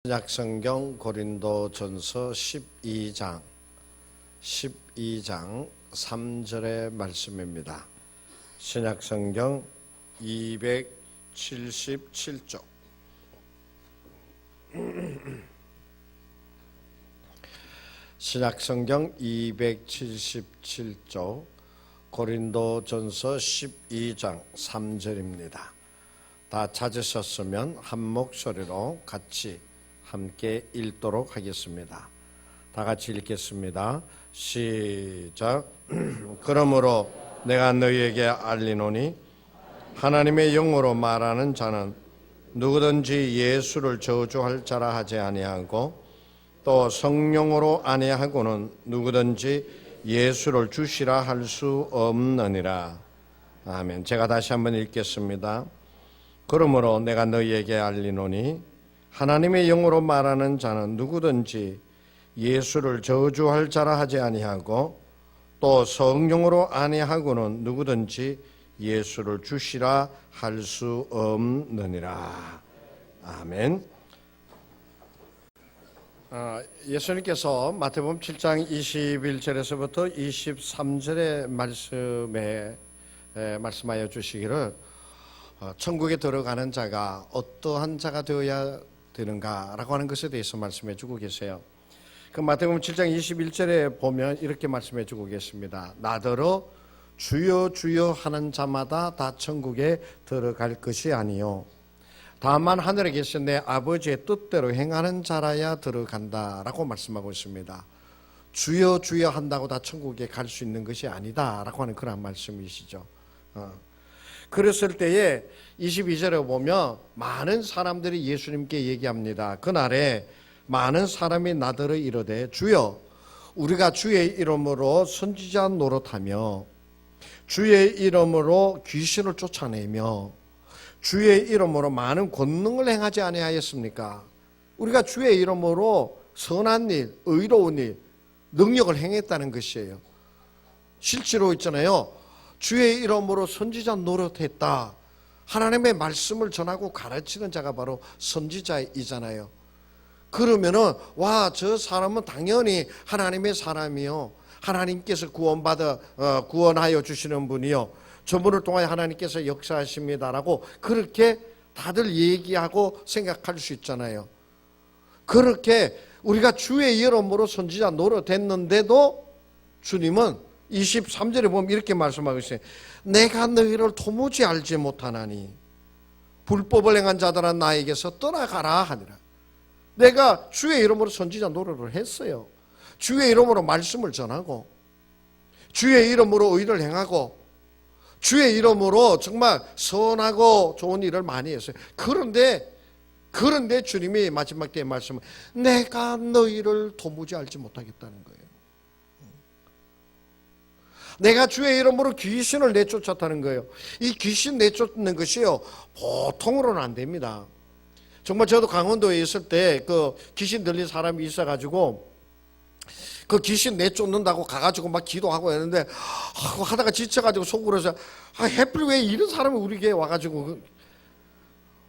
신약성경 고린도전서 12장 3절의 말씀입니다. 신약성경 277쪽 신약성경 277쪽 고린도전서 12장 3절입니다. 다 찾으셨으면 한 목소리로 같이 함께 읽도록 하겠습니다. 다 같이 읽겠습니다. 시작. 그러므로 내가 너희에게 알리노니 하나님의 영으로 말하는 자는 누구든지 예수를 저주할 자라 하지 아니하고 또 성령으로 아니하고는 누구든지 예수를 주시라 할 수 없느니라. 아멘. 제가 다시 한번 읽겠습니다. 그러므로 내가 너희에게 알리노니 하나님의 영으로 말하는 자는 누구든지 예수를 저주할 자라 하지 아니하고 또 성령으로 아니하고는 누구든지 예수를 주시라 할 수 없느니라. 아멘. 예수님께서 마태복음 7장 21절에서부터 23절의 말씀에 말씀하여 주시기를 천국에 들어가는 자가 어떠한 자가 되어야 되는가라고 하는 것에 대해서 말씀해 주고 계세요. 그 마태복음 7장 21절에 보면 이렇게 말씀해 주고 계십니다. 나더러 주여 주여 하는 자마다 다 천국에 들어갈 것이 아니요 다만 하늘에 계신 내 아버지의 뜻대로 행하는 자라야 들어간다라고 말씀하고 있습니다. 주여 주여 한다고 다 천국에 갈 수 있는 것이 아니다라고 하는 그런 말씀이시죠. 그랬을 때에 22절에 보면 많은 사람들이 예수님께 얘기합니다. 그날에 많은 사람이 나더러 이르되 주여 우리가 주의 이름으로 선지자 노릇하며 주의 이름으로 귀신을 쫓아내며 주의 이름으로 많은 권능을 행하지 아니하였습니까? 우리가 주의 이름으로 선한 일, 의로운 일, 능력을 행했다는 것이에요. 실제로 있잖아요. 주의 이름으로 선지자 노릇했다. 하나님의 말씀을 전하고 가르치는 자가 바로 선지자이잖아요. 그러면은 와, 저 사람은 당연히 하나님의 사람이요. 하나님께서 구원하여 주시는 분이요. 저분을 통하여 하나님께서 역사하십니다라고 그렇게 다들 얘기하고 생각할 수 있잖아요. 그렇게 우리가 주의 이름으로 선지자 노릇했는데도 주님은 23절에 보면 이렇게 말씀하고 있어요. 내가 너희를 도무지 알지 못하나니 불법을 행한 자들아 나에게서 떠나가라 하니라. 내가 주의 이름으로 선지자 노릇을 했어요. 주의 이름으로 말씀을 전하고 주의 이름으로 의를 행하고 주의 이름으로 정말 선하고 좋은 일을 많이 했어요. 그런데 주님이 마지막 때에 말씀은 내가 너희를 도무지 알지 못하겠다는 거예요. 내가 주의 이름으로 귀신을 내쫓았다는 거예요. 이 귀신 내쫓는 것이요 보통으로는 안 됩니다. 정말 저도 강원도에 있을 때 그 귀신 들린 사람이 있어가지고 그 귀신 내쫓는다고 가가지고 막 기도하고 했는데 하다가 지쳐가지고 속으로 해서 해필 왜 이런 사람이 우리 교회에 와가지고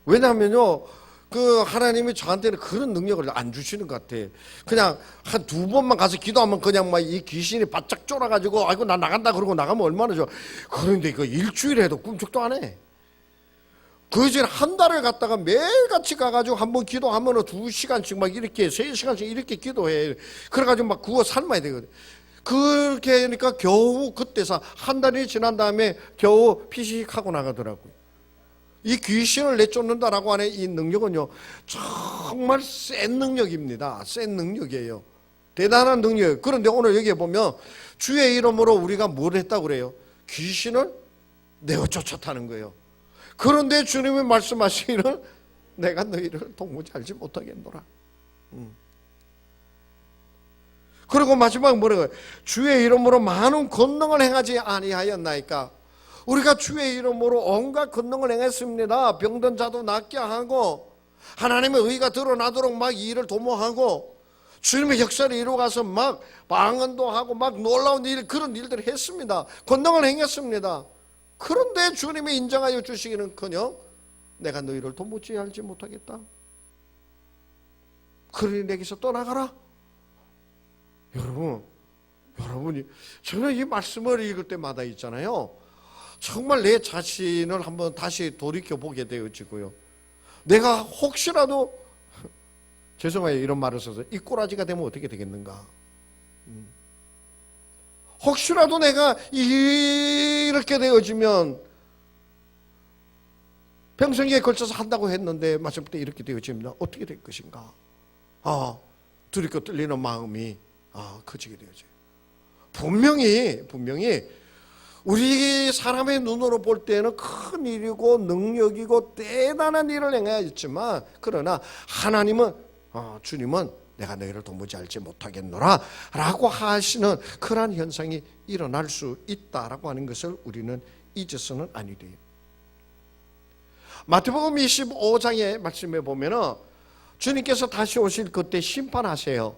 왜냐하면요 그 하나님이 저한테는 그런 능력을 안 주시는 것 같아. 그냥 한 두 번만 가서 기도하면 그냥 막 이 귀신이 바짝 쫄아가지고 아이고 나 나간다 그러고 나가면 얼마나 좋아. 그런데 그 일주일에 해도 꿈쩍도 안 해. 그 전에 한 달을 갔다가 매일같이 가가지고 한번 기도하면은 2시간씩 막 이렇게 3시간씩 이렇게 기도해. 그래가지고 막 구워 삶아야 되거든. 그렇게 하니까 겨우 그때서 한 달이 지난 다음에 겨우 피식하고 나가더라고요. 이 귀신을 내쫓는다라고 하는 이 능력은요 정말 센 능력입니다. 센 능력이에요. 대단한 능력이에요. 그런데 오늘 여기에 보면 주의 이름으로 우리가 뭘 했다고 그래요? 귀신을 내어 쫓았다는 거예요. 그런데 주님이 말씀하시기를 내가 너희를 도무지 알지 못하겠노라. 그리고 마지막 뭐라고요? 주의 이름으로 많은 권능을 행하지 아니하였나이까. 우리가 주의 이름으로 온갖 권능을 행했습니다. 병든 자도 낫게 하고 하나님의 의가 드러나도록 막 이 일을 도모하고 주님의 역사를 이루어가서 막 방언도 하고 막 놀라운 일 그런 일들을 했습니다. 권능을 행했습니다. 그런데 주님이 인정하여 주시기는커녕 내가 너희를 도무지 알지 못하겠다. 그러니 내게서 떠나가라. 여러분이 저는 이 말씀을 읽을 때마다 있잖아요, 정말 내 자신을 한번 다시 돌이켜보게 되어지고요, 내가 혹시라도 죄송해요 이런 말을 써서 이 꼬라지가 되면 어떻게 되겠는가, 혹시라도 내가 이렇게 되어지면 평생에 걸쳐서 한다고 했는데 마침내 이렇게 되어지면 어떻게 될 것인가, 두렵고 떨리는 마음이 커지게 되어져요. 분명히 우리 사람의 눈으로 볼 때는 큰 일이고 능력이고 대단한 일을 행하였지만, 그러나 하나님은 주님은 내가 너희를 도무지 알지 못하겠노라 라고 하시는 그러한 현상이 일어날 수 있다라고 하는 것을 우리는 잊어서는 아니 돼요. 마태복음 25장의 말씀에 보면은 주님께서 다시 오실 그때 심판하세요.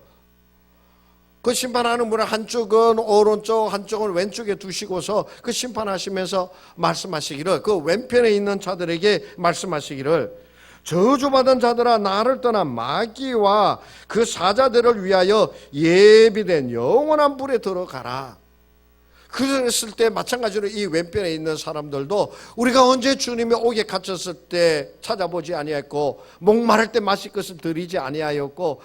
그 심판하는 분을 한쪽은 오른쪽 한쪽은 왼쪽에 두시고서 그 심판하시면서 말씀하시기를, 그 왼편에 있는 자들에게 말씀하시기를, 저주받은 자들아 나를 떠나 마귀와 그 사자들을 위하여 예비된 영원한 불에 들어가라. 그랬을 때 마찬가지로 이 왼편에 있는 사람들도 우리가 언제 주님의 옥에 갇혔을 때 찾아보지 아니하였고, 목마를 때 마실 것을 드리지 아니하였고,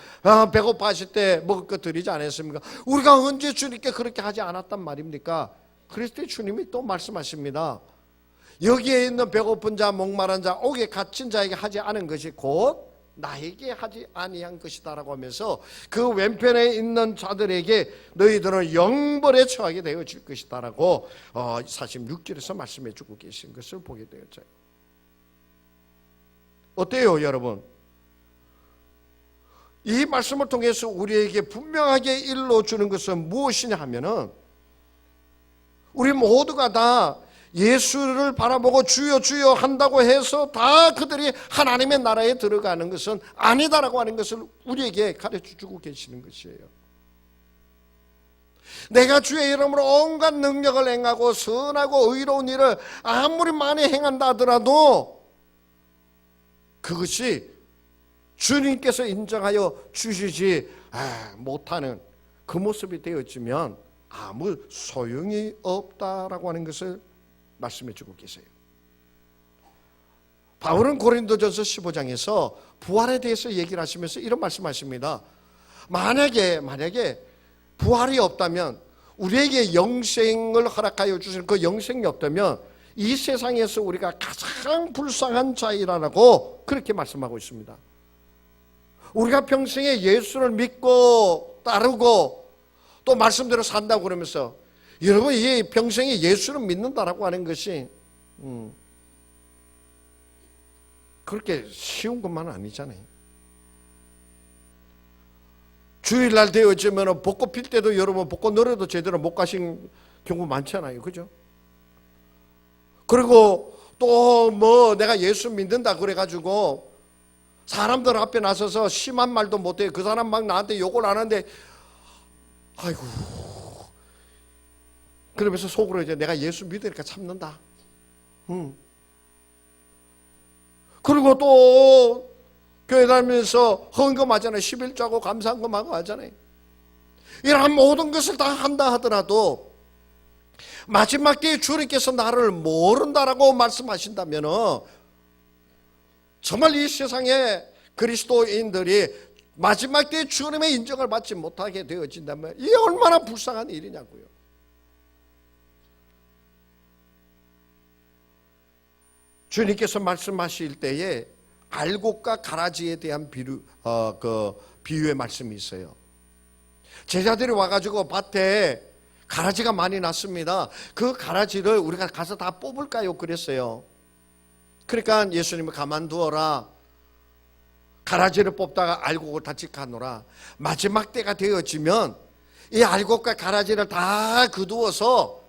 배고파하실 때 먹을 것 드리지 않았습니까? 우리가 언제 주님께 그렇게 하지 않았단 말입니까? 그랬을 때 주님이 또 말씀하십니다. 여기에 있는 배고픈 자, 목마른 자, 옥에 갇힌 자에게 하지 않은 것이 곧 나에게 하지 아니한 것이다라고 하면서 그 왼편에 있는 자들에게 너희들은 영벌에 처하게 되어질 것이다라고 46절에서 말씀해 주고 계신 것을 보게 되어져요. 어때요 여러분? 이 말씀을 통해서 우리에게 분명하게 일러주는 것은 무엇이냐 하면은, 우리 모두가 다 예수를 바라보고 주여 주여 한다고 해서 다 그들이 하나님의 나라에 들어가는 것은 아니다라고 하는 것을 우리에게 가르쳐주고 계시는 것이에요. 내가 주의 이름으로 온갖 능력을 행하고 선하고 의로운 일을 아무리 많이 행한다 하더라도 그것이 주님께서 인정하여 주시지 못하는 그 모습이 되어지면 아무 소용이 없다라고 하는 것을 말씀해 주고 계세요. 바울은 고린도전서 15장에서 부활에 대해서 얘기를 하시면서 이런 말씀하십니다. 만약에 부활이 없다면, 우리에게 영생을 허락하여 주시는 그 영생이 없다면 이 세상에서 우리가 가장 불쌍한 자이라고 그렇게 말씀하고 있습니다. 우리가 평생에 예수를 믿고 따르고 또 말씀대로 산다고 그러면서, 여러분 이 평생에 예수를 믿는다라고 하는 것이 그렇게 쉬운 것만은 아니잖아요. 주일날 되어지면 벚꽃 필 때도 여러분 벚꽃 노래도 제대로 못 가신 경우 많잖아요, 그죠? 그리고 또 뭐 내가 예수 믿는다 그래가지고 사람들 앞에 나서서 심한 말도 못해요. 그 사람 막 나한테 욕을 하는데 아이고, 그러면서 속으로 이제 내가 예수 믿으니까 참는다. 그리고 또 교회 다니면서 헌금하잖아요. 11조하고 감사헌금하고 하잖아요. 이런 모든 것을 다 한다 하더라도 마지막 때에 주님께서 나를 모른다라고 말씀하신다면 정말 이 세상에 그리스도인들이 마지막 때에 주님의 인정을 받지 못하게 되어진다면 이게 얼마나 불쌍한 일이냐고요. 주님께서 말씀하실 때에 알곡과 가라지에 대한 비유의 말씀이 있어요. 제자들이 와가지고 밭에 가라지가 많이 났습니다. 그 가라지를 우리가 가서 다 뽑을까요? 그랬어요. 그러니까 예수님이 가만두어라. 가라지를 뽑다가 알곡을 다 직하노라. 마지막 때가 되어지면 이 알곡과 가라지를 다 거두어서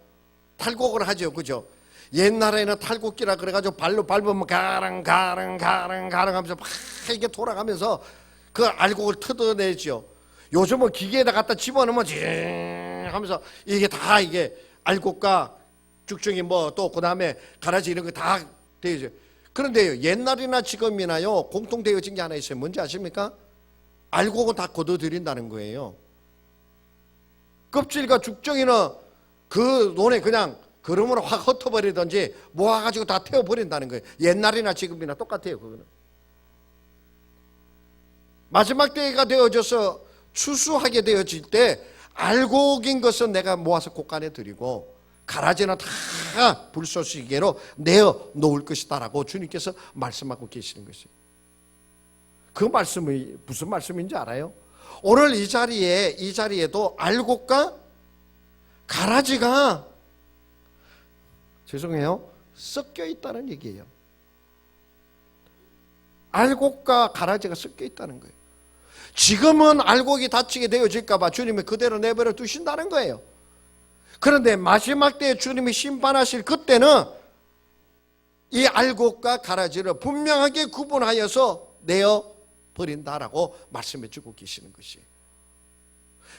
탈곡을 하죠. 그죠? 옛날에는 탈곡기라 그래가지고 발로 밟으면 가랑 하면서 막 이게 돌아가면서 그 알곡을 뜯어내죠. 요즘은 기계에다 갖다 집어넣으면 징 하면서 이게 다 이게 알곡과 죽정이 뭐 또 그 다음에 가라지 이런 거 다 되어져. 그런데요, 옛날이나 지금이나요 공통되어진 게 하나 있어요. 뭔지 아십니까? 알곡은 다 걷어들인다는 거예요. 껍질과 죽정이는 그 논에 그냥 그름으로 확 흩어버리든지 모아가지고 다 태워버린다는 거예요. 옛날이나 지금이나 똑같아요. 그거는 마지막 때가 되어져서 추수하게 되어질 때 알곡인 것은 내가 모아서 곳간에 드리고 가라지는 다 불쏘시개로 내어 놓을 것이다라고 주님께서 말씀하고 계시는 것이에요. 그 말씀이 무슨 말씀인지 알아요? 오늘 이 자리에도 알곡과 가라지가 죄송해요 섞여 있다는 얘기예요. 알곡과 가라지가 섞여 있다는 거예요. 지금은 알곡이 다치게 되어질까 봐 주님이 그대로 내버려 두신다는 거예요. 그런데 마지막 때에 주님이 심판하실 그때는 이 알곡과 가라지를 분명하게 구분하여서 내어 버린다라고 말씀해 주고 계시는 것이에요.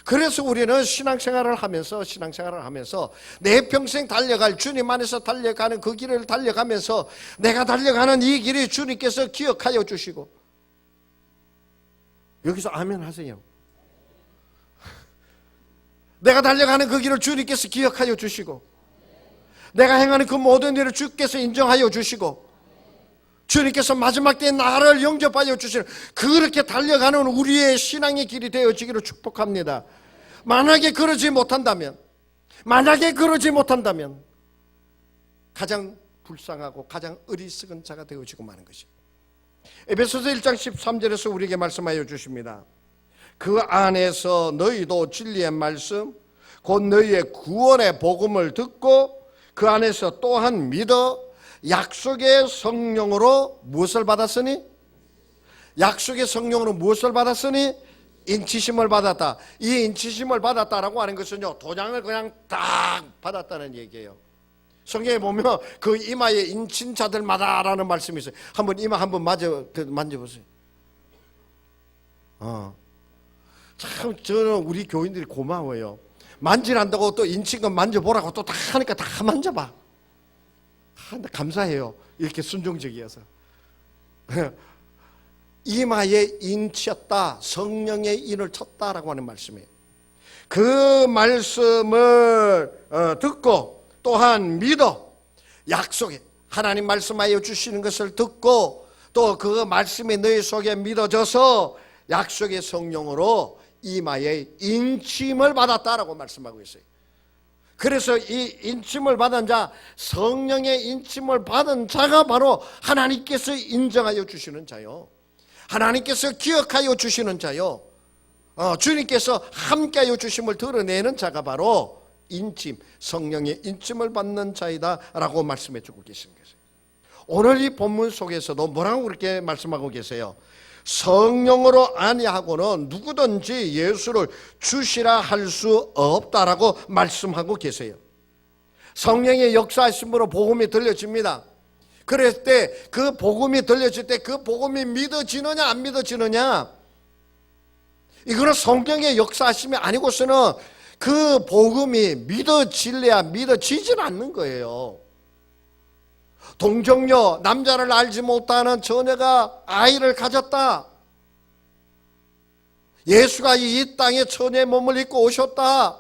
그래서 우리는 신앙생활을 하면서 내 평생 달려갈 주님 안에서 달려가는 그 길을 달려가면서 내가 달려가는 이 길이 주님께서 기억하여 주시고 여기서 아멘 하세요. 내가 달려가는 그 길을 주님께서 기억하여 주시고 내가 행하는 그 모든 일을 주께서 인정하여 주시고 주님께서 마지막 때에 나를 영접하여 주시는 그렇게 달려가는 우리의 신앙의 길이 되어지기를 축복합니다. 만약에 그러지 못한다면 가장 불쌍하고 가장 어리석은 자가 되어지고 마는 것입니다. 에베소서 1장 13절에서 우리에게 말씀하여 주십니다. 그 안에서 너희도 진리의 말씀 곧 너희의 구원의 복음을 듣고 그 안에서 또한 믿어 약속의 성령으로 무엇을 받았으니? 약속의 성령으로 무엇을 받았으니? 인치심을 받았다. 이 인치심을 받았다라고 하는 것은요 도장을 그냥 딱 받았다는 얘기예요. 성경에 보면 그 이마에 인친 자들마다라는 말씀이 있어요. 한번 이마 한번 만져보세요. 참 저는 우리 교인들이 고마워요. 만지란다고 또 인친 건 만져보라고 또 다 하니까 다 만져봐. 감사해요. 이렇게 순종적이어서. 이마에 인치었다. 성령의 인을 쳤다라고 하는 말씀이에요. 그 말씀을 듣고 또한 믿어 약속에 하나님 말씀하여 주시는 것을 듣고 또 그 말씀이 너희 속에 믿어져서 약속의 성령으로 이마에 인침을 받았다라고 말씀하고 있어요. 그래서 이 인침을 받은 자, 성령의 인침을 받은 자가 바로 하나님께서 인정하여 주시는 자요, 하나님께서 기억하여 주시는 자요, 주님께서 함께하여 주심을 드러내는 자가 바로 인침, 성령의 인침을 받는 자이다 라고 말씀해 주고 계시는 것이에요. 오늘 이 본문 속에서도 뭐라고 그렇게 말씀하고 계세요? 성령으로 아니하고는 누구든지 예수를 주시라 할 수 없다라고 말씀하고 계세요. 성령의 역사하심으로 복음이 들려집니다. 그럴 때 그 복음이 들려질 때 그 복음이 믿어지느냐 안 믿어지느냐, 이거는 성령의 역사하심이 아니고서는 그 복음이 믿어질래야 믿어지질 않는 거예요. 동정녀, 남자를 알지 못하는 처녀가 아이를 가졌다. 예수가 이 땅에 처녀의 몸을 입고 오셨다.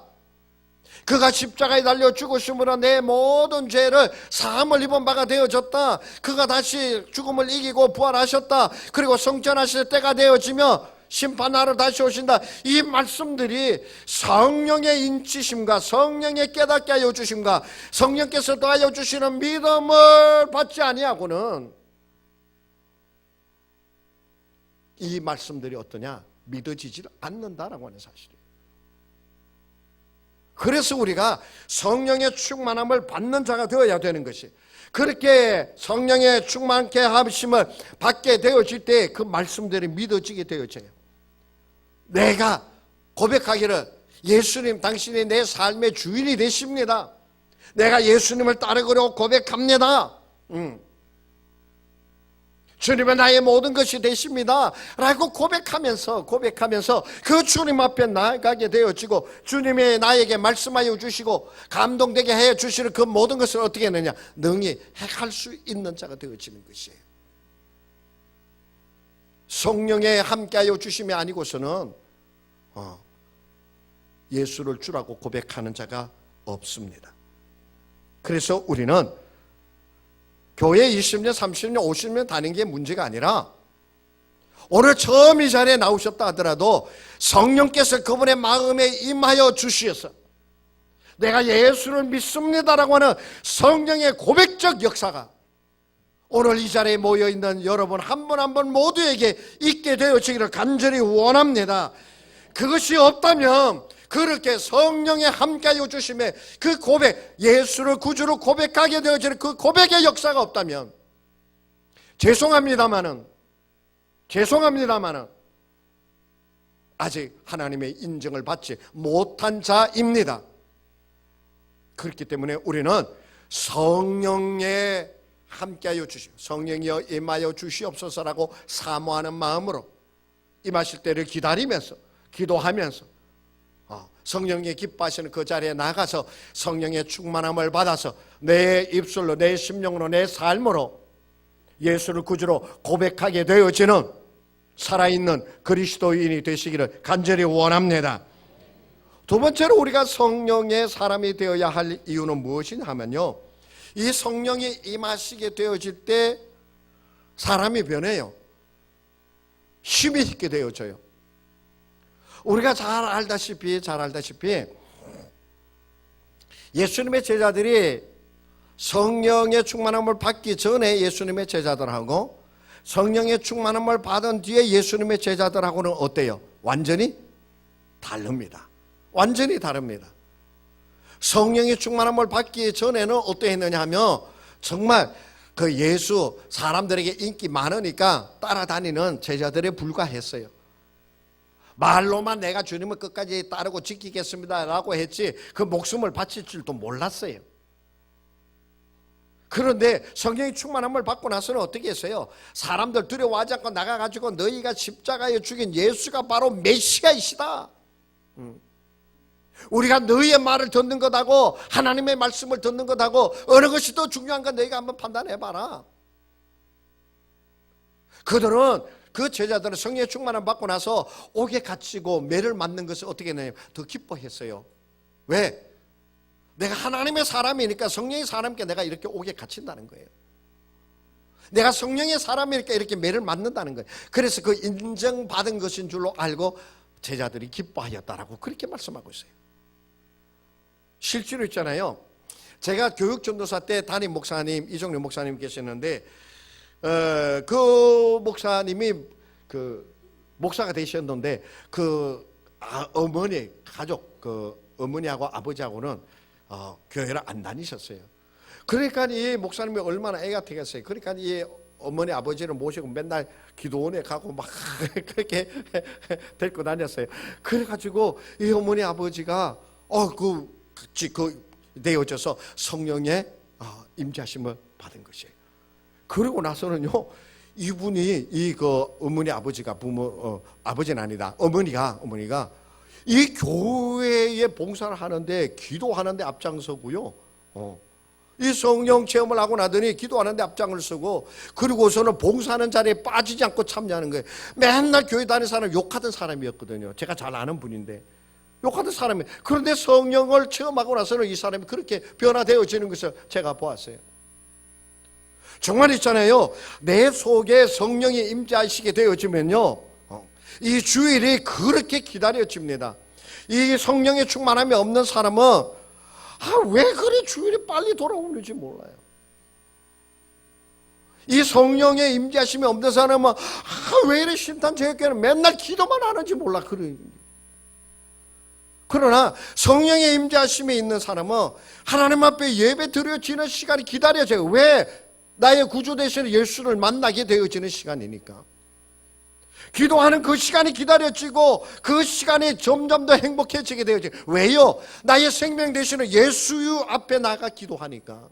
그가 십자가에 달려 죽으심으로 내 모든 죄를 사함을 입은 바가 되어졌다. 그가 다시 죽음을 이기고 부활하셨다. 그리고 성천하실 때가 되어지며 심판하러 다시 오신다. 이 말씀들이 성령의 인치심과 성령의 깨닫게 하여 주심과 성령께서 더하여 주시는 믿음을 받지 아니하고는 이 말씀들이 어떠냐? 믿어지질 않는다라고 하는 사실이에요. 그래서 우리가 성령의 충만함을 받는 자가 되어야 되는 것이, 그렇게 성령의 충만케 하심을 받게 되어질 때 그 말씀들이 믿어지게 되어져요. 내가 고백하기를 예수님 당신이 내 삶의 주인이 되십니다. 내가 예수님을 따르기로 고백합니다. 주님은 나의 모든 것이 되십니다 라고 고백하면서 그 주님 앞에 나아가게 되어지고 주님이 나에게 말씀하여 주시고 감동되게 해 주시는 그 모든 것을 어떻게 하느냐, 능히 행할 수 있는 자가 되어지는 것이에요. 성령에 함께하여 주심이 아니고서는 예수를 주라고 고백하는 자가 없습니다. 그래서 우리는 교회 20년, 30년, 50년 다닌 게 문제가 아니라 오늘 처음 이 자리에 나오셨다 하더라도 성령께서 그분의 마음에 임하여 주시어서 내가 예수를 믿습니다라고 하는 성령의 고백적 역사가 오늘 이 자리에 모여있는 여러분 한 분 한 분 모두에게 있게 되어지기를 간절히 원합니다. 그것이 없다면 그렇게 성령에 함께하여 주심에 그 고백, 예수를 구주로 고백하게 되어지는 그 고백의 역사가 없다면 죄송합니다마는 아직 하나님의 인정을 받지 못한 자입니다. 그렇기 때문에 우리는 성령에 함께하여 주시오, 성령이여 임하여 주시옵소서라고 사모하는 마음으로 임하실 때를 기다리면서 기도하면서 성령이 기뻐하시는 그 자리에 나가서 성령의 충만함을 받아서 내 입술로, 내 심령으로, 내 삶으로 예수를 구주로 고백하게 되어지는 살아있는 그리스도인이 되시기를 간절히 원합니다. 두 번째로 우리가 성령의 사람이 되어야 할 이유는 무엇이냐 하면요, 이 성령이 임하시게 되어질 때 사람이 변해요. 힘이 있게 되어져요. 우리가 잘 알다시피 예수님의 제자들이 성령의 충만함을 받기 전에 예수님의 제자들하고 성령의 충만함을 받은 뒤에 예수님의 제자들하고는 어때요? 완전히 다릅니다. 완전히 다릅니다. 성령의 충만함을 받기 전에는 어떠했느냐 하면 정말 그 예수 사람들에게 인기 많으니까 따라다니는 제자들에 불과했어요. 말로만 내가 주님을 끝까지 따르고 지키겠습니다 라고 했지 그 목숨을 바칠 줄도 몰랐어요. 그런데 성령의 충만함을 받고 나서는 어떻게 했어요? 사람들 두려워하지 않고 나가가지고 너희가 십자가에 죽인 예수가 바로 메시아이시다, 우리가 너희의 말을 듣는 것하고 하나님의 말씀을 듣는 것하고 어느 것이 더 중요한가 너희가 한번 판단해봐라. 그 제자들은 성령의 충만함을 받고 나서 옥에 갇히고 매를 맞는 것을 어떻게 했느냐, 더 기뻐했어요. 왜? 내가 하나님의 사람이니까, 성령의 사람이니까 내가 이렇게 옥에 갇힌다는 거예요. 내가 성령의 사람이니까 이렇게 매를 맞는다는 거예요. 그래서 그 인정받은 것인 줄로 알고 제자들이 기뻐하였다라고 그렇게 말씀하고 있어요. 실제로 있잖아요. 제가 교육전도사 때 담임 목사님 이종래 목사님 계셨는데 그 목사님이 그 목사가 되셨는데 그 어머니 가족 그 어머니하고 아버지하고는 교회를 안 다니셨어요. 그러니까 이 목사님이 얼마나 애가 되겠어요. 그러니까 이 어머니 아버지를 모시고 맨날 기도원에 가고 막 그렇게 데리고 다녔어요. 그래가지고 이 어머니 아버지가 되어져서 성령의 임재하심을 받은 것이에요. 그러고 나서는요, 이분이 어머니 아버지가 아버지는 아니다. 어머니가 이 교회에 봉사를 하는데 기도하는데 앞장서고요. 이 성령 체험을 하고 나더니 기도하는데 앞장을 서고 그리고서는 봉사하는 자리에 빠지지 않고 참여하는 거예요. 맨날 교회 다니는 사람 욕하던 사람이었거든요. 제가 잘 아는 분인데 욕하던 사람이. 그런데 성령을 체험하고 나서는 이 사람이 그렇게 변화되어지는 것을 제가 보았어요. 정말 있잖아요. 내 속에 성령이 임재하시게 되어지면요, 이 주일이 그렇게 기다려집니다. 이 성령의 충만함이 없는 사람은 왜 그리 주일이 빨리 돌아오는지 몰라요. 이 성령의 임재하심이 없는 사람은 왜 이래 신탄제교회는 맨날 기도만 하는지 몰라. 그러나 성령의 임재하심이 있는 사람은 하나님 앞에 예배 드려지는 시간이 기다려져요. 왜? 나의 구주 되시는 예수를 만나게 되어지는 시간이니까. 기도하는 그 시간이 기다려지고 그 시간이 점점 더 행복해지게 되어져요. 왜요? 나의 생명 되시는 예수 앞에 나가 기도하니까.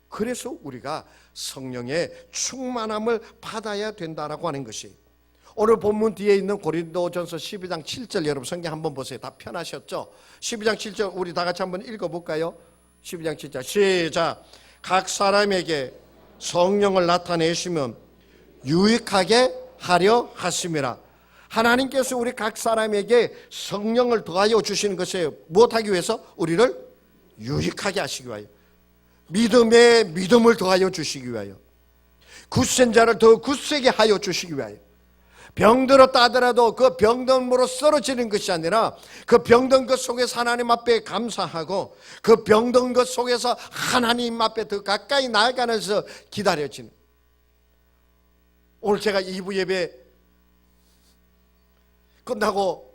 그래서 우리가 성령의 충만함을 받아야 된다라고 하는 것이, 오늘 본문 뒤에 있는 고린도전서 12장 7절 여러분 성경 한번 보세요. 다 편하셨죠? 12장 7절 우리 다 같이 한번 읽어볼까요? 12장 7절 시작. 각 사람에게 성령을 나타내시면 유익하게 하려 하심이라. 하나님께서 우리 각 사람에게 성령을 더하여 주시는 것이에요. 무엇하기 위해서? 우리를 유익하게 하시기 위하여, 믿음에 믿음을 더하여 주시기 위하여, 굳센 자를 더 굳세게 하여 주시기 위하여. 병들었다 하더라도 그 병듦으로 쓰러지는 것이 아니라 그 병든 것 속에서 하나님 앞에 감사하고 그 병든 것 속에서 하나님 앞에 더 가까이 나아가면서 기다려지는. 오늘 제가 2부 예배 끝나고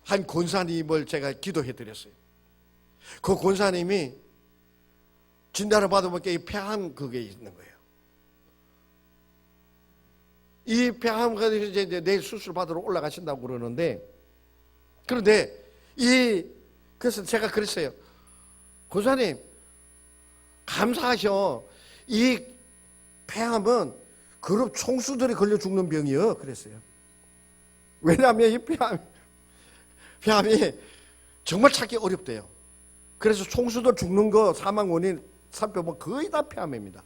한 권사님을 제가 기도해 드렸어요. 그 권사님이 진단을 받아보니까 이 폐암 그게 있는 거예요. 이 폐암가 이제 내일 수술 받으러 올라가신다고 그러는데, 그런데 그래서 제가 그랬어요. 권사님 감사하셔. 이 폐암은 그룹 총수들이 걸려 죽는 병이요. 그랬어요. 왜냐하면 이 폐암이 정말 찾기 어렵대요. 그래서 총수들 죽는 거 사망 원인 살펴보면 거의 다 폐암입니다.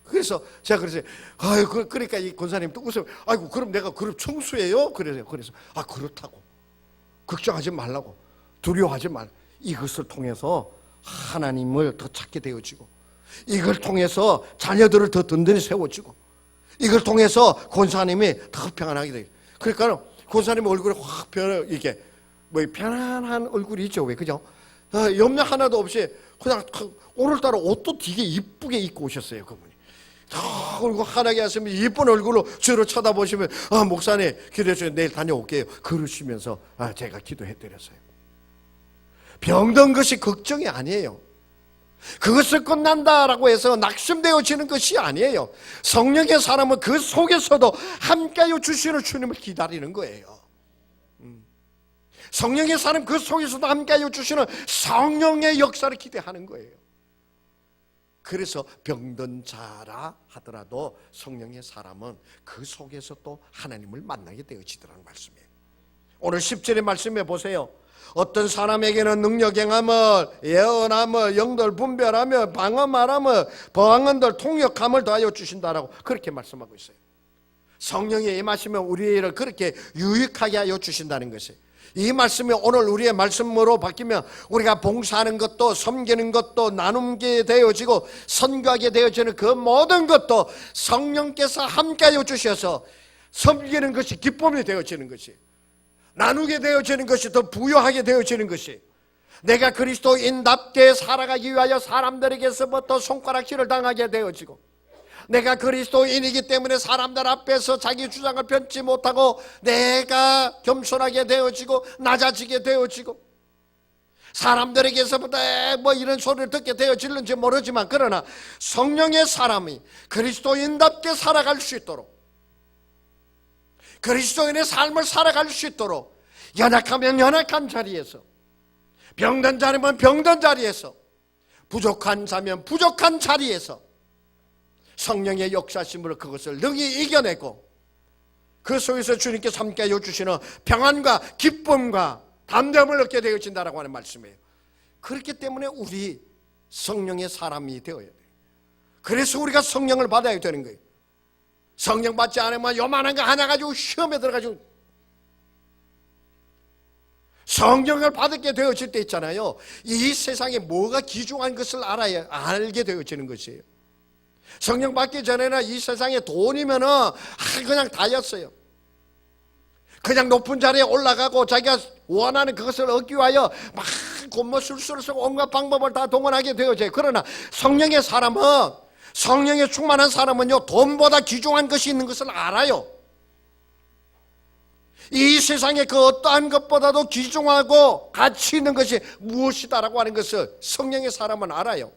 그래서 제가 그랬어요. 아유, 그러니까 이 권사님도 웃어요. 아이고, 그럼 내가 그룹 총수예요? 그래서 그렇다고. 걱정하지 말라고. 두려워하지 말. 이것을 통해서 하나님을 더 찾게 되어지고, 이걸 통해서 자녀들을 더 든든히 세워지고, 이걸 통해서 권사님이 더 평안하게 되고. 그러니까 권사님 얼굴이 확 이렇게 뭐 편안한 얼굴이죠. 왜 그죠? 염려 하나도 없이 그냥 오늘따라 옷도 되게 이쁘게 입고 오셨어요. 그분이. 얼굴 환하게 하시면 이쁜 얼굴로 저를 쳐다보시면, 목사님 기도해주세요. 내일 다녀올게요. 그러시면서 제가 기도해 드렸어요. 병든 것이 걱정이 아니에요. 그것을 끝난다라고 해서 낙심되어지는 것이 아니에요. 성령의 사람은 그 속에서도 함께하여 주시는 주님을 기다리는 거예요. 성령의 사람 그 속에서도 함께하여 주시는 성령의 역사를 기대하는 거예요. 그래서 병든 자라 하더라도 성령의 사람은 그 속에서 또 하나님을 만나게 되어지더라는 말씀이에요. 오늘 10절의 말씀에 보세요. 어떤 사람에게는 능력 행함을, 예언함을, 영들 분별하며 방언말함을, 방언들 통역함을 더하여 주신다라고 그렇게 말씀하고 있어요. 성령이 임하시면 우리를 그렇게 유익하게 하여 주신다는 것이에요. 이 말씀이 오늘 우리의 말씀으로 바뀌면 우리가 봉사하는 것도, 섬기는 것도, 나눔게 되어지고 선교하게 되어지는 그 모든 것도 성령께서 함께하여 주셔서 섬기는 것이 기쁨이 되어지는 것이, 나누게 되어지는 것이 더 부유하게 되어지는 것이, 내가 그리스도인답게 살아가기 위하여 사람들에게서부터 손가락질을 당하게 되어지고, 내가 그리스도인이기 때문에 사람들 앞에서 자기 주장을 펴지 못하고 내가 겸손하게 되어지고 낮아지게 되어지고, 사람들에게서부터 뭐 이런 소리를 듣게 되어질는지 모르지만, 그러나 성령의 사람이 그리스도인답게 살아갈 수 있도록, 그리스도인의 삶을 살아갈 수 있도록, 연약하면 연약한 자리에서, 병든 자면 병든 자리에서, 부족한 자면 부족한 자리에서 성령의 역사심으로 그것을 능히 이겨내고, 그 속에서 주님께서 함께하여 주시는 평안과 기쁨과 담대함을 얻게 되어진다라고 하는 말씀이에요. 그렇기 때문에 우리 성령의 사람이 되어야 돼요. 그래서 우리가 성령을 받아야 되는 거예요. 성령 받지 않으면 요만한 거 하나 가지고 시험에 들어가지고, 성령을 받게 되어질 때 있잖아요, 이 세상에 뭐가 귀중한 것을 알게 되어지는 것이에요. 성령 받기 전에는 이 세상에 돈이면은 그냥 다였어요. 그냥 높은 자리에 올라가고 자기가 원하는 그것을 얻기 위하여 막 곤모술수를 쓰고 온갖 방법을 다 동원하게 되어져요. 그러나 성령의 사람은, 성령에 충만한 사람은요, 돈보다 귀중한 것이 있는 것을 알아요. 이 세상에 그 어떠한 것보다도 귀중하고 가치 있는 것이 무엇이다라고 하는 것을 성령의 사람은 알아요.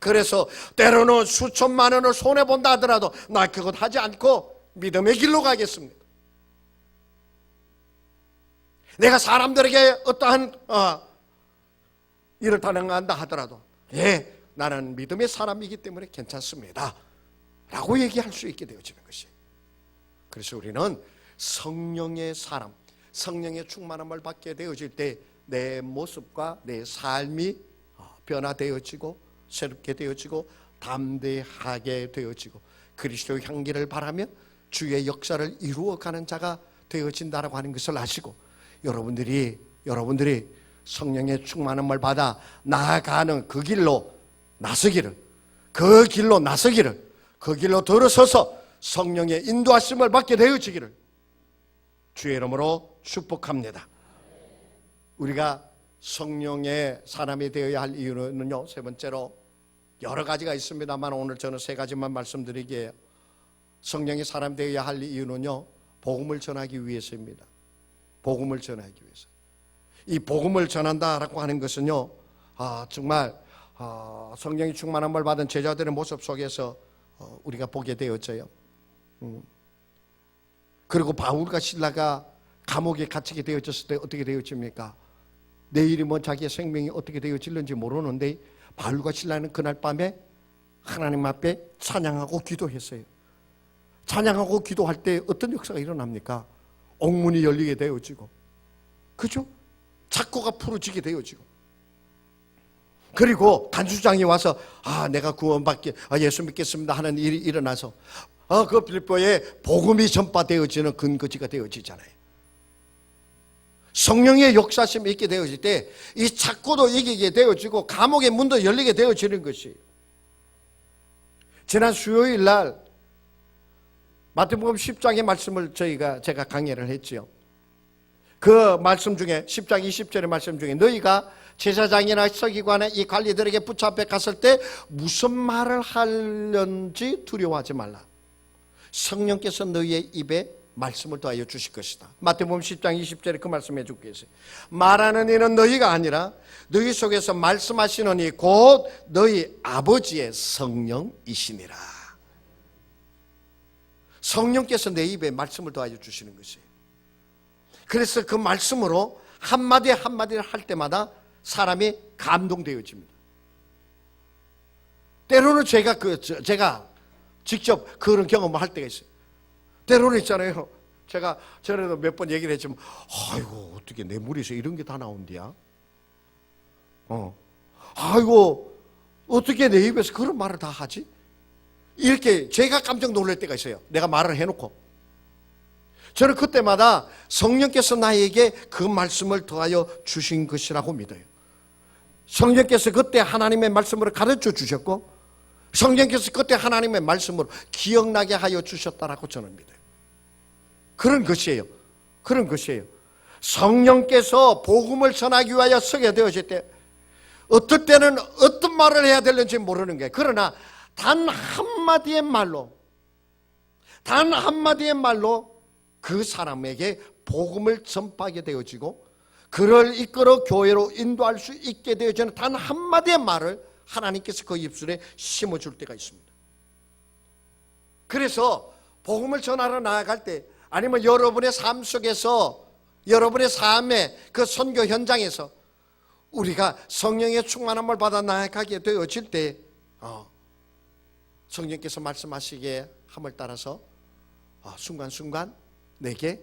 그래서 때로는 수천만 원을 손해본다 하더라도 나 그것 하지 않고 믿음의 길로 가겠습니다. 내가 사람들에게 어떠한 일을 당한다 하더라도, 나는 믿음의 사람이기 때문에 괜찮습니다 라고 얘기할 수 있게 되어지는 것이에요. 그래서 우리는 성령의 사람, 성령의 충만함을 받게 되어질 때 내 모습과 내 삶이 변화되어지고 새롭게 되어지고 담대하게 되어지고, 그리스도의 향기를 바라며 주의 역사를 이루어가는 자가 되어진다라고 하는 것을 아시고 여러분들이 성령의 충만함을 받아 나아가는 그 길로 나서기를, 그 길로 들어서서 성령의 인도하심을 받게 되어지기를 주의 이름으로 축복합니다. 우리가 성령의 사람이 되어야 할 이유는요, 세 번째로 여러 가지가 있습니다만 오늘 저는 세 가지만 말씀드리게요. 성령의 사람 되어야 할 이유는요, 복음을 전하기 위해서입니다. 복음을 전하기 위해서. 이 복음을 전한다라고 하는 것은요, 정말 성령이 충만함을 받은 제자들의 모습 속에서 우리가 보게 되어져요. 그리고 바울과 실라가 감옥에 갇히게 되어졌을 때 어떻게 되어집니까? 내일이 뭐 자기의 생명이 어떻게 되어질는지 모르는데 바울과 실라는 그날 밤에 하나님 앞에 찬양하고 기도했어요. 찬양하고 기도할 때 어떤 역사가 일어납니까? 옥문이 열리게 되어지고, 그죠? 착고가 풀어지게 되어지고, 그리고 간수장이 와서 내가 구원받게 예수 믿겠습니다 하는 일이 일어나서 그 빌립보에 복음이 전파되어지는 근거지가 되어지잖아요. 성령의 역사심이 있게 되어질 때 이 착고도 이기게 되어지고 감옥의 문도 열리게 되어지는 것이에요. 지난 수요일 날 마태복음 10장의 말씀을 제가 강의를 했지요. 그 말씀 중에 10장 20절의 말씀 중에 너희가 제사장이나 서기관의 이 관리들에게 붙잡혀 갔을 때 무슨 말을 하려는지 두려워하지 말라. 성령께서 너희의 입에 말씀을 더하여 주실 것이다. 마태복음 10장 20절에 그 말씀 해주고 계세요. 말하는 이는 너희가 아니라 너희 속에서 말씀하시는 이 곧 너희 아버지의 성령이시니라. 성령께서 내 입에 말씀을 더하여 주시는 것이에요. 그래서 그 말씀으로 한마디 한마디를 할 때마다 사람이 감동되어집니다. 때로는 제가 직접 그런 경험을 할 때가 있어요. 때로는 있잖아요. 제가 전에도 몇 번 얘기를 했지만, 아이고, 어떻게 내 머리에서 이런 게 다 나온디야? 아이고, 어떻게 내 입에서 그런 말을 다 하지? 이렇게 제가 깜짝 놀랄 때가 있어요. 내가 말을 해놓고. 저는 그때마다 성령께서 나에게 그 말씀을 더하여 주신 것이라고 믿어요. 성령께서 그때 하나님의 말씀으로 가르쳐 주셨고, 성령께서 그때 하나님의 말씀으로 기억나게 하여 주셨다라고 저는 믿어요. 그런 것이에요. 성령께서 복음을 전하기 위하여 서게 되어질 때 어떨 때는 어떤 말을 해야 되는지 모르는 거예요. 그러나 단 한마디의 말로 그 사람에게 복음을 전파하게 되어지고 그를 이끌어 교회로 인도할 수 있게 되어지는 단 한마디의 말을 하나님께서 그 입술에 심어줄 때가 있습니다. 그래서 복음을 전하러 나아갈 때 아니면 여러분의 삶 속에서 여러분의 삶의 그 선교 현장에서 우리가 성령의 충만함을 받아 나아가게 되어질 때 성령께서 말씀하시기에 함을 따라서 순간순간 내게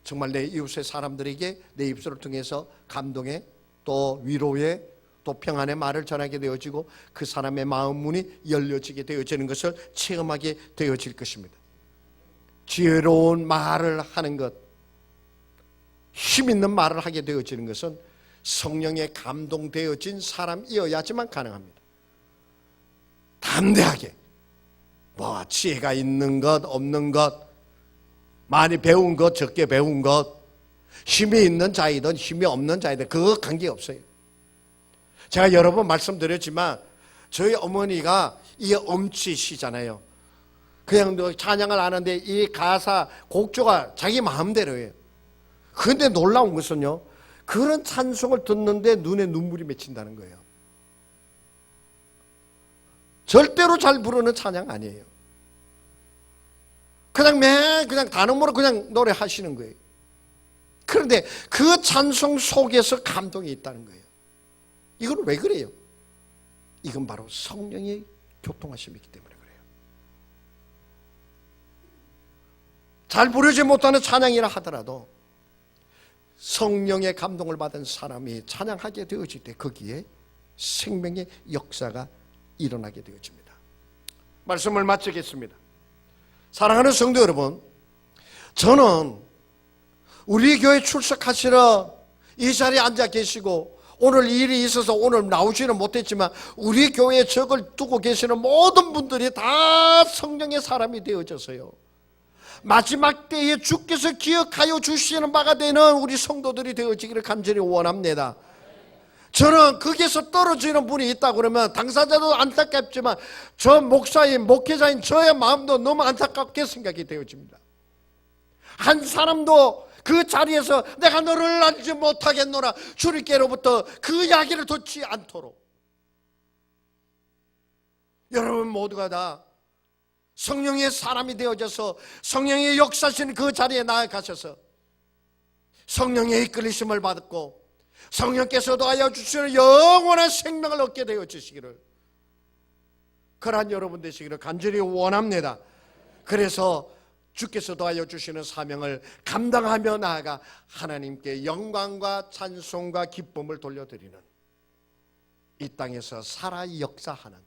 정말 내 이웃의 사람들에게 내 입술을 통해서 감동의 또 위로의 또 평안의 말을 전하게 되어지고 그 사람의 마음 문이 열려지게 되어지는 것을 체험하게 되어질 것입니다. 지혜로운 말을 하는 것, 힘 있는 말을 하게 되어지는 것은 성령에 감동되어진 사람이어야지만 가능합니다. 담대하게 지혜가 있는 것 없는 것, 많이 배운 것 적게 배운 것, 힘이 있는 자이든 힘이 없는 자이든 그거 관계없어요. 제가 여러 번 말씀드렸지만 저희 어머니가 이 엄치시잖아요. 그냥 찬양을 하는데 이 가사 곡조가 자기 마음대로예요. 그런데 놀라운 것은요, 그런 찬송을 듣는데 눈에 눈물이 맺힌다는 거예요. 절대로 잘 부르는 찬양 아니에요. 그냥 단음으로 그냥 노래하시는 거예요. 그런데 그 찬송 속에서 감동이 있다는 거예요. 이건 왜 그래요? 이건 바로 성령의 교통하심이기 때문에 그래요. 잘 부르지 못하는 찬양이라 하더라도 성령의 감동을 받은 사람이 찬양하게 되어질 때 거기에 생명의 역사가 일어나게 되어집니다. 말씀을 마치겠습니다. 사랑하는 성도 여러분, 저는 우리 교회 출석하시러 이 자리에 앉아 계시고 오늘 일이 있어서 오늘 나오지는 못했지만 우리 교회에 적을 두고 계시는 모든 분들이 다 성령의 사람이 되어져서요, 마지막 때에 주께서 기억하여 주시는 바가 되는 우리 성도들이 되어지기를 간절히 원합니다. 저는 거기에서 떨어지는 분이 있다 그러면 당사자도 안타깝지만 저 목사인, 목회자인 저의 마음도 너무 안타깝게 생각이 되어집니다. 한 사람도 그 자리에서 내가 너를 알지 못하겠노라 주님께로부터 그 이야기를 듣지 않도록, 여러분 모두가 다 성령의 사람이 되어져서 성령의 역사하시는 그 자리에 나아가셔서 성령의 이끌리심을 받고 성령께서도 하여 주시는 영원한 생명을 얻게 되어 주시기를, 그러한 여러분 되시기를 간절히 원합니다. 그래서 주께서도 하여 주시는 사명을 감당하며 나아가 하나님께 영광과 찬송과 기쁨을 돌려드리는 이 땅에서 살아 역사하는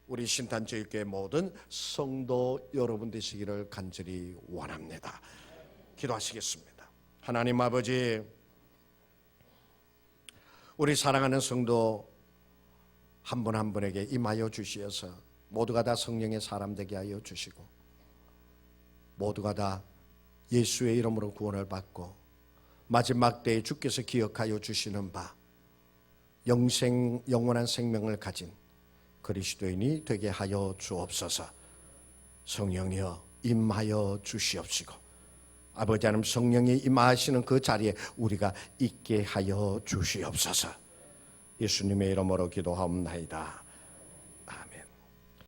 우리 신탄제일교회 모든 성도 여러분 되시기를 간절히 원합니다. 기도하시겠습니다. 하나님 아버지, 우리 사랑하는 성도 한 분 한 분에게 임하여 주시어서 모두가 다 성령의 사람 되게 하여 주시고 모두가 다 예수의 이름으로 구원을 받고 마지막 때에 주께서 기억하여 주시는 바 영원한 생명을 가진 그리스도인이 되게 하여 주옵소서. 성령이여 임하여 주시옵시고 아버지 하나님, 성령이 임하시는 그 자리에 우리가 있게 하여 주시옵소서. 예수님의 이름으로 기도하옵나이다.